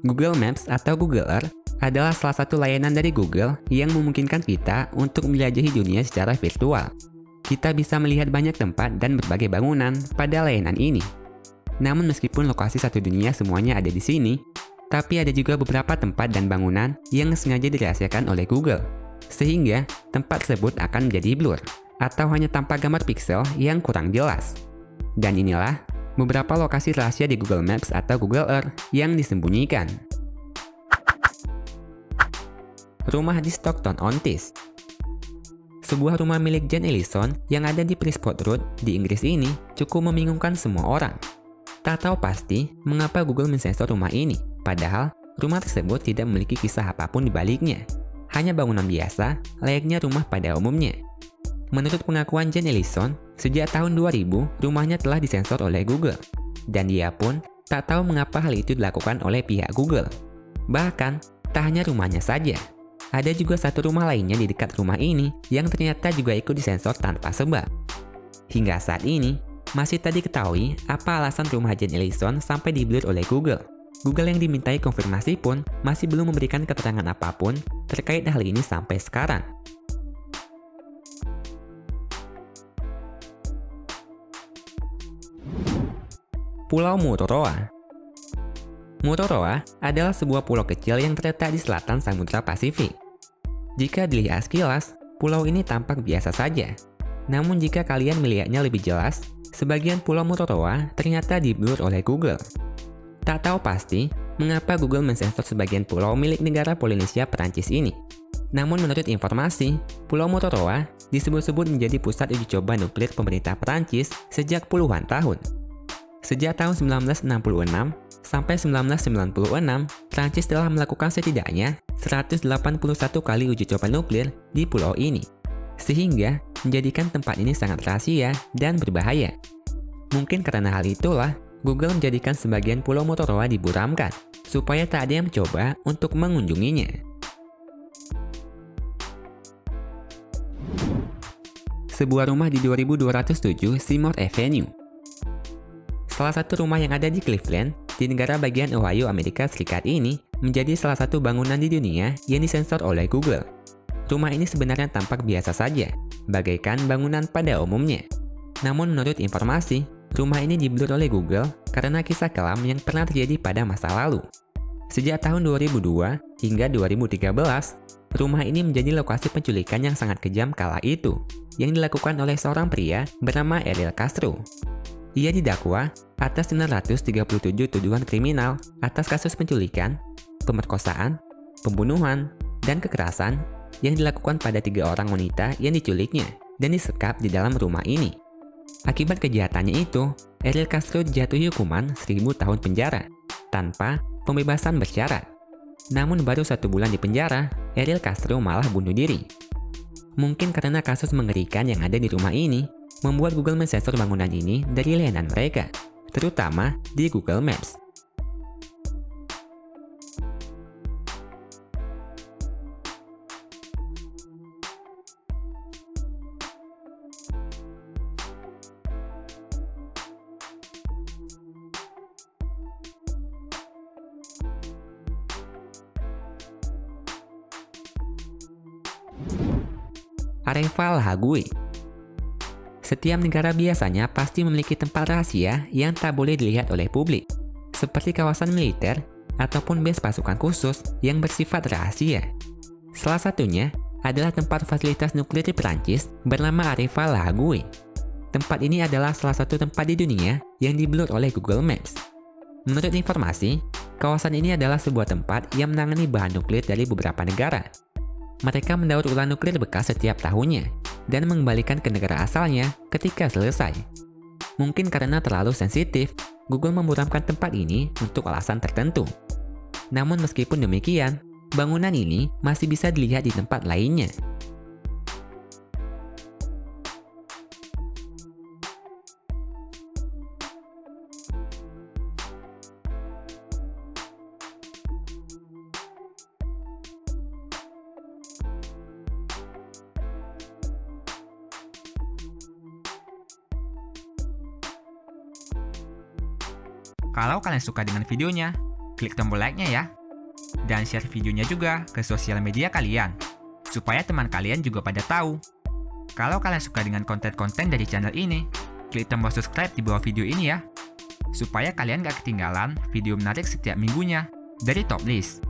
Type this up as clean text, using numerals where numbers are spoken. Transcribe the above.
Google Maps atau Google Earth adalah salah satu layanan dari Google yang memungkinkan kita untuk menjelajahi dunia secara virtual. Kita bisa melihat banyak tempat dan berbagai bangunan pada layanan ini. Namun meskipun lokasi satu dunia semuanya ada di sini, tapi ada juga beberapa tempat dan bangunan yang sengaja dirahasiakan oleh Google, sehingga tempat tersebut akan menjadi blur, atau hanya tampak gambar piksel yang kurang jelas. Dan inilah beberapa lokasi rahasia di Google Maps atau Google Earth yang disembunyikan. Rumah di Stockton-on-Tees. Sebuah rumah milik Jane Ellison yang ada di Prescott Road di Inggris ini cukup membingungkan semua orang. Tak tahu pasti mengapa Google mensensor rumah ini, padahal rumah tersebut tidak memiliki kisah apapun di baliknya. Hanya bangunan biasa, layaknya rumah pada umumnya. Menurut pengakuan Jane Ellison, sejak tahun 2000, rumahnya telah disensor oleh Google. Dan dia pun tak tahu mengapa hal itu dilakukan oleh pihak Google. Bahkan, tak hanya rumahnya saja. Ada juga satu rumah lainnya di dekat rumah ini yang ternyata juga ikut disensor tanpa sebab. Hingga saat ini, masih tak diketahui apa alasan rumah Jane Ellison sampai di-blur oleh Google. Google yang dimintai konfirmasi pun masih belum memberikan keterangan apapun terkait hal ini sampai sekarang. Pulau Mururoa. Mururoa adalah sebuah pulau kecil yang terletak di selatan Samudra Pasifik. Jika dilihat sekilas, pulau ini tampak biasa saja. Namun jika kalian melihatnya lebih jelas, sebagian Pulau Mururoa ternyata di-blur oleh Google. Tak tahu pasti mengapa Google mensensor sebagian pulau milik negara Polinesia Perancis ini. Namun menurut informasi, Pulau Mururoa disebut-sebut menjadi pusat uji coba nuklir pemerintah Perancis sejak puluhan tahun. Sejak tahun 1966 sampai 1996, Prancis telah melakukan setidaknya 181 kali uji coba nuklir di pulau ini, sehingga menjadikan tempat ini sangat rahasia dan berbahaya. Mungkin karena hal itulah, Google menjadikan sebagian Pulau Mururoa diburamkan, supaya tak ada yang mencoba untuk mengunjunginya. Sebuah rumah di 2207 Seymour Avenue. Salah satu rumah yang ada di Cleveland, di negara bagian Ohio, Amerika Serikat ini menjadi salah satu bangunan di dunia yang disensor oleh Google. Rumah ini sebenarnya tampak biasa saja, bagaikan bangunan pada umumnya. Namun menurut informasi, rumah ini di-blur oleh Google karena kisah kelam yang pernah terjadi pada masa lalu. Sejak tahun 2002 hingga 2013, rumah ini menjadi lokasi penculikan yang sangat kejam kala itu, yang dilakukan oleh seorang pria bernama Ariel Castro. Ia didakwa atas 937 tuduhan kriminal atas kasus penculikan, pemerkosaan, pembunuhan, dan kekerasan yang dilakukan pada 3 orang wanita yang diculiknya dan disekap di dalam rumah ini. Akibat kejahatannya itu, Ariel Castro dijatuhi hukuman 1000 tahun penjara tanpa pembebasan bersyarat. Namun baru 1 bulan di penjara, Ariel Castro malah bunuh diri. Mungkin karena kasus mengerikan yang ada di rumah ini, membuat Google mensensor bangunan ini dari layanan mereka, terutama di Google Maps. Arefa Lahague. Setiap negara biasanya pasti memiliki tempat rahasia yang tak boleh dilihat oleh publik, seperti kawasan militer ataupun base pasukan khusus yang bersifat rahasia. Salah satunya adalah tempat fasilitas nuklir di Perancis bernama Arefa Lahague. Tempat ini adalah salah satu tempat di dunia yang di-blur oleh Google Maps. Menurut informasi, kawasan ini adalah sebuah tempat yang menangani bahan nuklir dari beberapa negara. Mereka mendaur ulang nuklir bekas setiap tahunnya dan mengembalikan ke negara asalnya ketika selesai. Mungkin karena terlalu sensitif, Google memburamkan tempat ini untuk alasan tertentu. Namun meskipun demikian, bangunan ini masih bisa dilihat di tempat lainnya. Kalau kalian suka dengan videonya, klik tombol like-nya ya. Dan share videonya juga ke sosial media kalian, supaya teman kalian juga pada tahu. Kalau kalian suka dengan konten-konten dari channel ini, klik tombol subscribe di bawah video ini ya, supaya kalian gak ketinggalan video menarik setiap minggunya dari Top List.